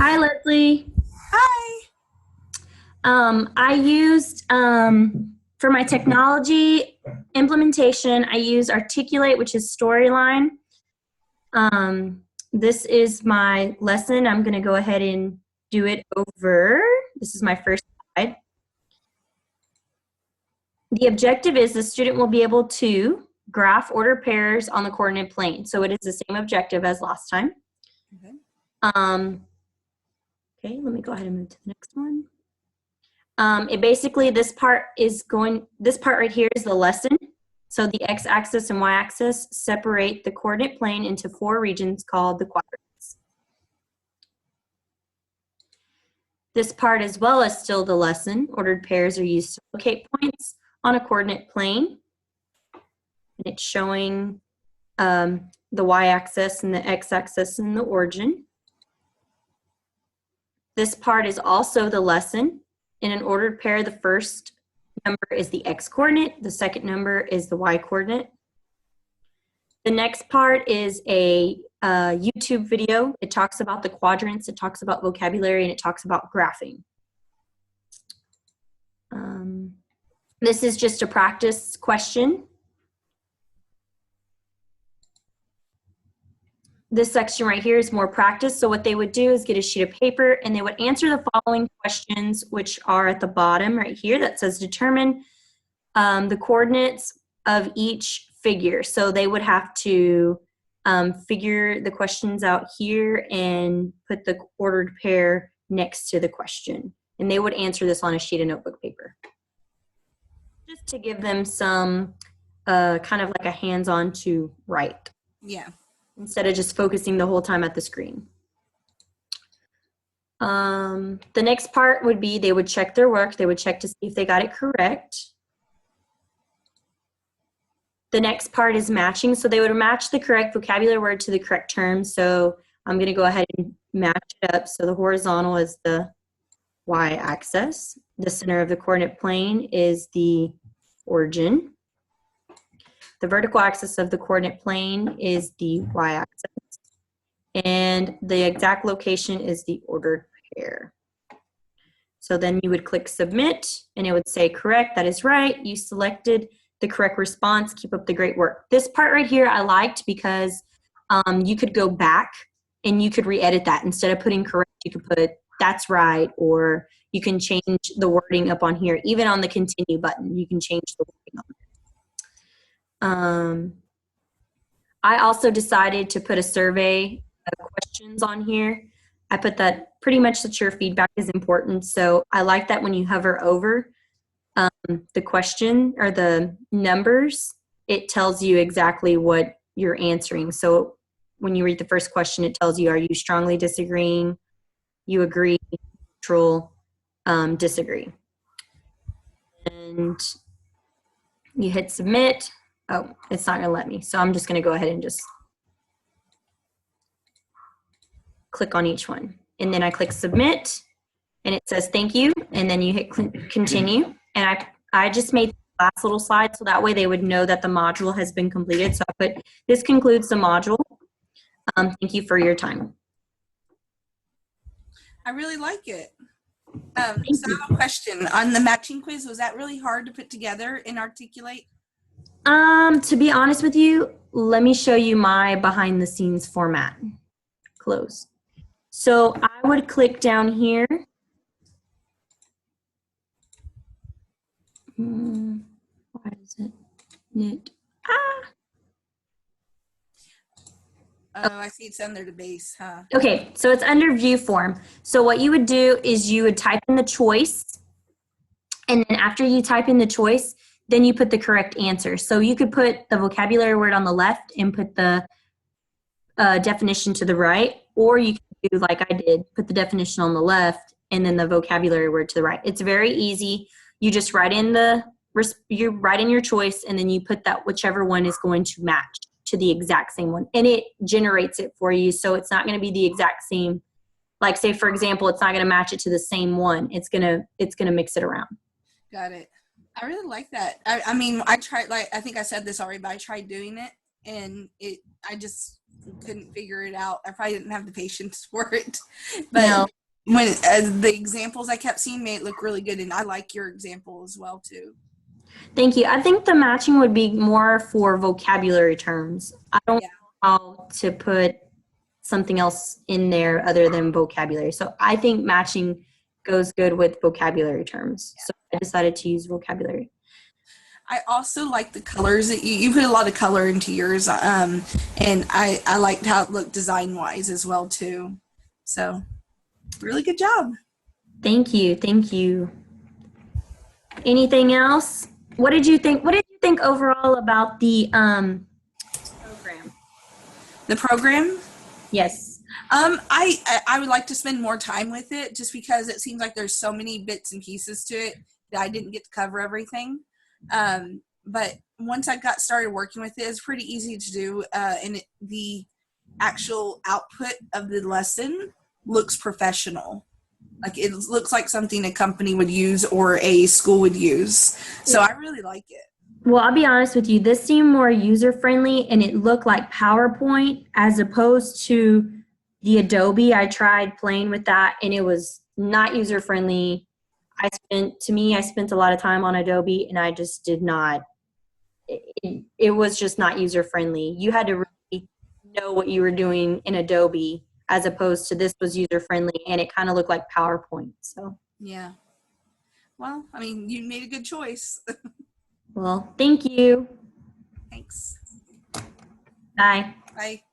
Hi, Leslie. Hi. I used, for my technology implementation, I use Articulate, which is Storyline. This is my lesson. I'm going to go ahead and do it over. This is my first slide. The objective is the student will be able to graph order pairs on the coordinate plane. So it is the same objective as last time. Okay. Okay, let me go ahead and move to the next one. It basically, this part right here is the lesson. So the x-axis and y-axis separate the coordinate plane into 4 regions called the quadrants. This part as well is still the lesson. Ordered pairs are used to locate points on a coordinate plane. And it's showing the y-axis and the x-axis and the origin. This part is also the lesson. In an ordered pair, the first number is the x-coordinate, the second number is the y-coordinate. The next part is a YouTube video. It talks about the quadrants, it talks about vocabulary, and it talks about graphing. This is just a practice question. This section right here is more practice. So what they would do is get a sheet of paper and they would answer the following questions, which are at the bottom right here that says determine the coordinates of each figure. So they would have to figure the questions out here and put the ordered pair next to the question. And they would answer this on a sheet of notebook paper. Just to give them some kind of like a hands-on to write. Yeah. Instead of just focusing the whole time at the screen. The next part would be they would check their work. They would check to see if they got it correct. The next part is matching. So they would match the correct vocabulary word to the correct term. So I'm going to go ahead and match it up. So the horizontal is the y-axis. The center of the coordinate plane is the origin. The vertical axis of the coordinate plane is the y-axis, and the exact location is the ordered pair. So then you would click submit, and it would say correct, that is right, you selected the correct response, keep up the great work. This part right here I liked because you could go back and you could re-edit that. Instead of putting correct, you could put that's right, or you can change the wording up on here. Even on the continue button, you can change the wording on there. I also decided to put a survey of questions on here. I put that pretty much that your feedback is important. So I like that when you hover over the question or the numbers, it tells you exactly what you're answering. So when you read the first question, it tells you, are you strongly disagreeing, you agree, neutral, disagree. And you hit submit. Oh, it's not going to let me. So I'm just going to go ahead and just click on each one. And then I click submit and it says thank you. And then you hit continue. And I just made the last little slide so that way they would know that the module has been completed. So I put this concludes the module. Thank you for your time. I really like it. So I have a question. On the matching quiz, was that really hard to put together and articulate? To be honest with you, let me show you my behind the scenes format. Close. So I would click down here. Why is it? Oh, I see it's under the base, huh? Okay, so it's under view form. So what you would do is you would type in the choice, and then after you type in the choice, then you put the correct answer. So you could put the vocabulary word on the left and put the definition to the right, or you can do like I did, put the definition on the left and then the vocabulary word to the right. It's very easy. You just write in your choice, and then you put that whichever one is going to match to the exact same one, and it generates it for you. So it's not going to be the exact same. Like say for example, it's not going to match it to the same one. It's gonna mix it around. Got it. I really like that. I mean, I tried, like I think I said this already, but I tried doing it, and I just couldn't figure it out. I probably didn't have the patience for it. But No. when the examples I kept seeing made it look really good, and I like your example as well too. Thank you. I think the matching would be more for vocabulary terms. I don't Yeah. know how to put something else in there other than vocabulary. So I think matching goes good with vocabulary terms. So I decided to use vocabulary. I also like the colors that you put a lot of color into yours, and I liked how it looked design wise as well too. So really good job. Thank you. Thank you. Anything else? What did you think? What did you think overall about the program? The program, Yes. I would like to spend more time with it just because it seems like there's so many bits and pieces to it that I didn't get to cover everything. But once I got started working with it, it's pretty easy to do, and the actual output of the lesson looks professional. Like it looks like something a company would use or a school would use. So I really like it. Well, I'll be honest with you. This seemed more user-friendly, and it looked like PowerPoint as opposed to the Adobe. I tried playing with that, and it was not user-friendly. I spent a lot of time on Adobe, and I just did not. It was just not user-friendly. You had to really know what you were doing in Adobe, as opposed to this was user-friendly, and it kind of looked like PowerPoint. So, Yeah. Well, I mean, you made a good choice. well, thank you. Thanks. Bye. Bye.